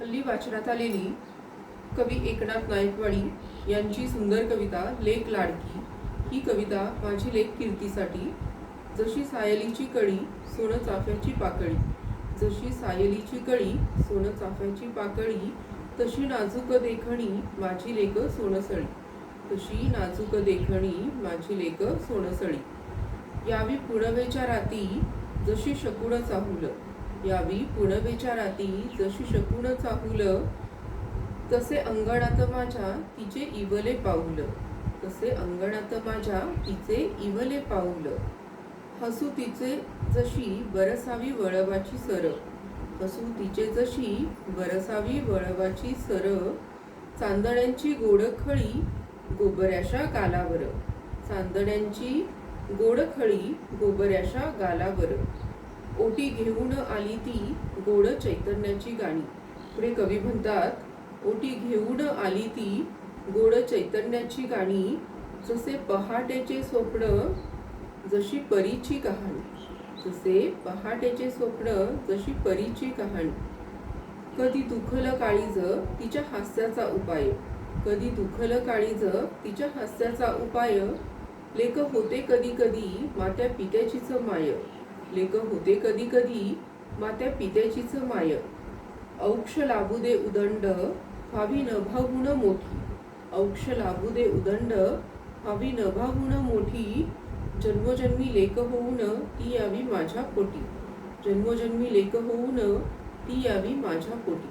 हल्ली वाचनात आलेली कवी एकनाथ नायकवडी यांची सुंदर कविता लेक लाडकी ही कविता माझी लेक कीर्तीसाठी. जशी सायलीची कळी सोनं चाफ्याची पाकळी, जशी सायलीची कळी सोनं चाफ्याची पाकळी, तशी नाजूक देखणी माझी लेक सोनसळी, तशी नाजूक देखणी माझी लेक सोनसळी. यावी पुणवेच्या राती जशी शकुन चाहुल, यावी पुणवेच्या राती जशी शकुन चाहुल, तसे अंगणात माझ्या तिचे इवले पाऊल, तसे अंगणात माझ्या तिचे इवले पाऊल. हसू तिचे जशी बरसावी वळवाची सर, हसू तिचे जशी बरसावी वळवाची सर, चांदण्यांची गोडखळी गोबऱ्याशा गालावर, चांदण्यांची गोडखळी गोबऱ्याशा गालावर. ओटी घेऊन आली ती गोड चैतन्याची गाणी. पुढे कवी म्हणतात, ओटी घेऊन आली ती गोड चैतन्याची गाणी, जसे पहाटेचे स्वप्न जशी परीची कहाणी, जसे पहाटेचे स्वप्न जशी परीची कहाणी. कधी दुखल काळीज तिच्या हास्याचा उपाय, कधी दुखल काळीज तिच्या हास्याचा उपाय, लेक होते कधी कधी मात्या पित्याचीच माय, लेक होते कधी कधी मात्या पित्याचीच माय. औक्ष लाभू दे उदंड व्हावी नभाहून मोठी, औक्ष लाभू दे उदंड व्हावी नभाहून मोठी, जन्मोजन्मी लेक होऊन ती यावी माझ्या पोटी, जन्मोजन्मी लेक होऊन ती यावी माझ्या पोटी.